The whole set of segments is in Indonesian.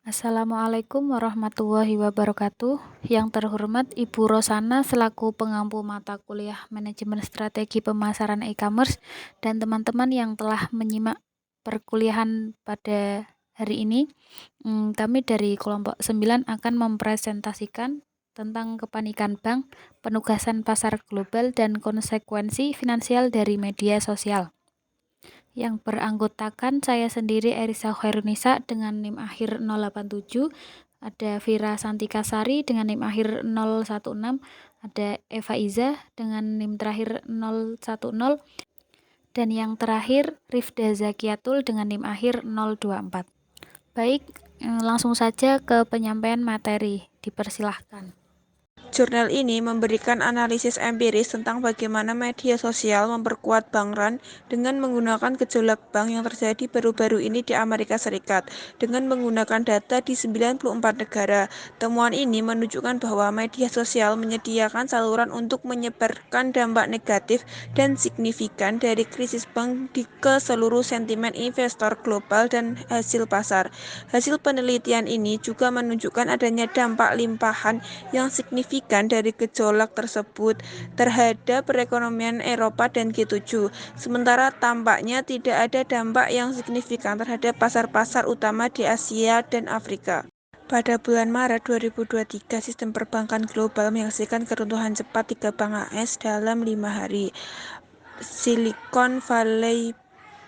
Assalamualaikum warahmatullahi wabarakatuh. Yang terhormat Ibu Rosana selaku pengampu mata kuliah Manajemen Strategi Pemasaran E-commerce dan teman-teman yang telah menyimak perkuliahan pada hari ini. Kami dari kelompok 9 akan mempresentasikan tentang kepanikan bank, penugasan pasar global, dan konsekuensi finansial dari media sosial. Yang beranggotakan saya sendiri Erisa Khairunisa dengan NIM akhir 087, ada Vira Santikasari dengan NIM akhir 016, ada Eva Iza dengan NIM terakhir 010, dan yang terakhir Rifda Zakiatul dengan NIM akhir 024. Baik, langsung saja ke penyampaian materi. Dipersilahkan. Jurnal ini memberikan analisis empiris tentang bagaimana media sosial memperkuat bank run dengan menggunakan gejolak bank yang terjadi baru-baru ini di Amerika Serikat dengan menggunakan data di 94 negara. Temuan ini menunjukkan bahwa media sosial menyediakan saluran untuk menyebarkan dampak negatif dan signifikan dari krisis bank ke seluruh sentimen investor global dan hasil pasar. Hasil penelitian ini juga menunjukkan adanya dampak limpahan yang signifikan dari gejolak tersebut terhadap perekonomian Eropa dan G7. Sementara tampaknya tidak ada dampak yang signifikan terhadap pasar-pasar utama di Asia dan Afrika. Pada bulan Maret 2023, sistem perbankan global menyaksikan keruntuhan cepat 3 bank AS dalam 5 hari. Silicon Valley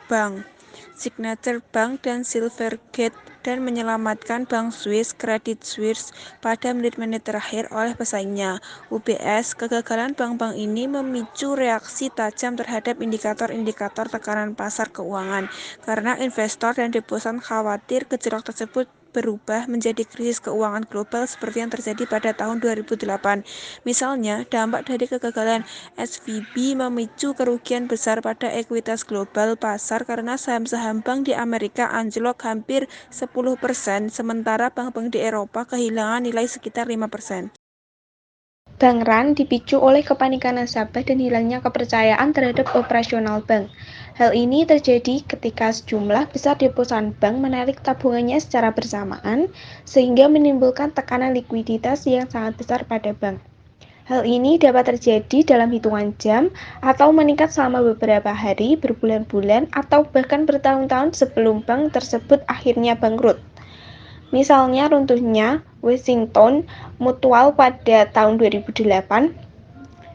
Bank, Signature Bank, dan Silvergate, dan menyelamatkan Bank Swiss Credit Suisse pada menit-menit terakhir oleh pesaingnya, UBS. Kegagalan bank-bank ini memicu reaksi tajam terhadap indikator-indikator tekanan pasar keuangan, karena investor dan deposan khawatir gejolak tersebut berubah menjadi krisis keuangan global seperti yang terjadi pada tahun 2008. Misalnya, dampak dari kegagalan SVB memicu kerugian besar pada ekuitas global pasar karena saham-saham bank di Amerika anjlok hampir 10%, sementara bank-bank di Eropa kehilangan nilai sekitar 5%. Bank run dipicu oleh kepanikan nasabah dan hilangnya kepercayaan terhadap operasional bank. Hal ini terjadi ketika sejumlah besar deposan bank menarik tabungannya secara bersamaan, sehingga menimbulkan tekanan likuiditas yang sangat besar pada bank. Hal ini dapat terjadi dalam hitungan jam atau meningkat selama beberapa hari, berbulan-bulan, atau bahkan bertahun-tahun sebelum bank tersebut akhirnya bangkrut. Misalnya runtuhnya Washington Mutual pada tahun 2008,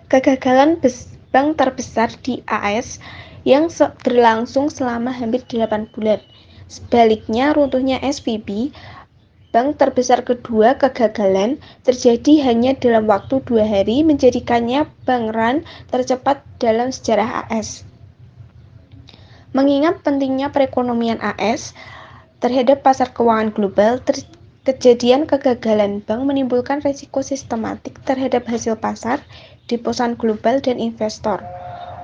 kegagalan bank terbesar di AS yang berlangsung selama hampir 8 bulan. Sebaliknya, runtuhnya SVB, bank terbesar kedua kegagalan, terjadi hanya dalam waktu 2 hari, menjadikannya bank run tercepat dalam sejarah AS. Mengingat pentingnya perekonomian AS terhadap pasar keuangan global, kejadian kegagalan bank menimbulkan risiko sistematik terhadap hasil pasar, deposan global, dan investor.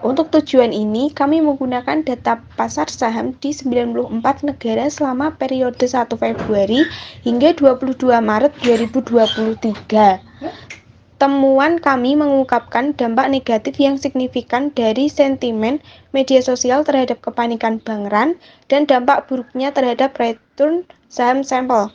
Untuk tujuan ini, kami menggunakan data pasar saham di 94 negara selama periode 1 Februari hingga 22 Maret 2023. Temuan kami mengungkapkan dampak negatif yang signifikan dari sentimen media sosial terhadap kepanikan bank run dan dampak buruknya terhadap return saham sampel.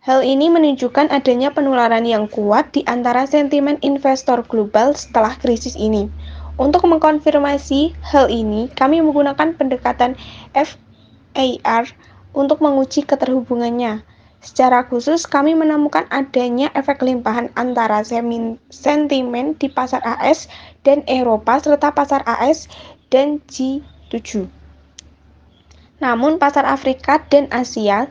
Hal ini menunjukkan adanya penularan yang kuat di antara sentimen investor global setelah krisis ini. Untuk mengkonfirmasi hal ini, kami menggunakan pendekatan FAR untuk menguji keterhubungannya. Secara khusus, kami menemukan adanya efek limpahan antara sentimen di pasar AS dan Eropa serta pasar AS dan G7. Namun, pasar Afrika dan Asia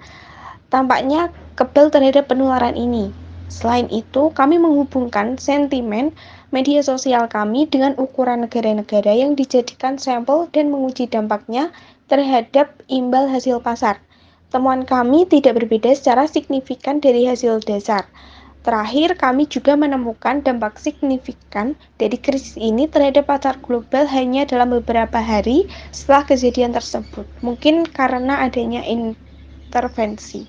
tampaknya kebal terhadap penularan ini. Selain itu, kami menghubungkan sentimen media sosial kami dengan ukuran negara-negara yang dijadikan sampel dan menguji dampaknya terhadap imbal hasil pasar. Temuan kami tidak berbeda secara signifikan dari hasil dasar. Terakhir, kami juga menemukan dampak signifikan dari krisis ini terhadap pasar global hanya dalam beberapa hari setelah kejadian tersebut, mungkin karena adanya intervensi.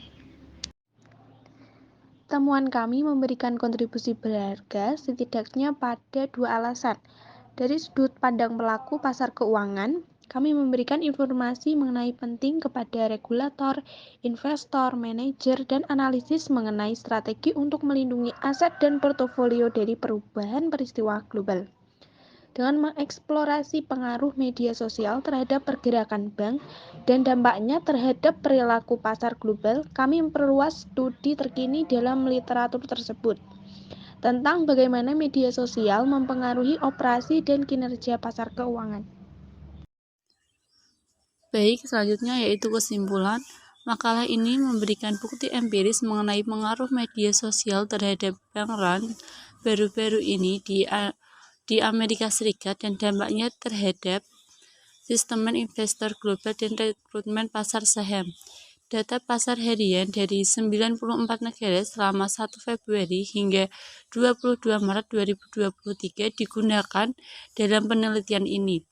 Temuan kami memberikan kontribusi berharga setidaknya pada 2 alasan. Dari sudut pandang pelaku pasar keuangan, Kami memberikan informasi mengenai penting kepada regulator, investor, manajer, dan analisis mengenai strategi untuk melindungi aset dan portofolio dari perubahan peristiwa global. Dengan mengeksplorasi pengaruh media sosial terhadap pergerakan bank dan dampaknya terhadap perilaku pasar global, kami memperluas studi terkini dalam literatur tersebut tentang bagaimana media sosial mempengaruhi operasi dan kinerja pasar keuangan. Baik, selanjutnya yaitu kesimpulan. Makalah ini memberikan bukti empiris mengenai pengaruh media sosial terhadap bank run baru-baru ini di Amerika Serikat dan dampaknya terhadap sistem investor global dan rekrutmen pasar saham. Data pasar harian dari 94 negara selama 1 Februari hingga 22 Maret 2023 digunakan dalam penelitian ini.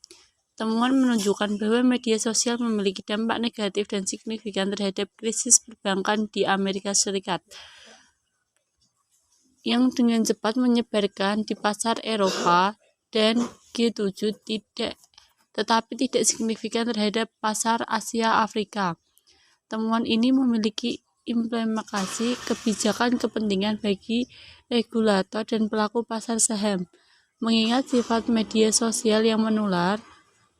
Temuan menunjukkan bahwa media sosial memiliki dampak negatif dan signifikan terhadap krisis perbankan di Amerika Serikat, yang dengan cepat menyebarkan di pasar Eropa dan G7 tetapi tidak signifikan terhadap pasar Asia Afrika. Temuan ini memiliki implementasi kebijakan kepentingan bagi regulator dan pelaku pasar saham. Mengingat sifat media sosial yang menular,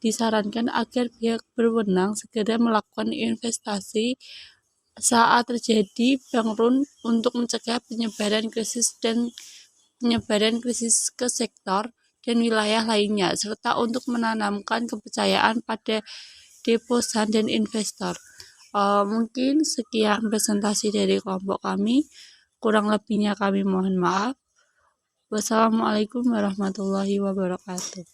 disarankan agar pihak berwenang segera melakukan investasi saat terjadi bank run untuk mencegah penyebaran krisis ke sektor dan wilayah lainnya, serta untuk menanamkan kepercayaan pada deposan dan investor. Mungkin sekian presentasi dari kelompok kami. Kurang lebihnya kami mohon maaf. Wassalamualaikum warahmatullahi wabarakatuh.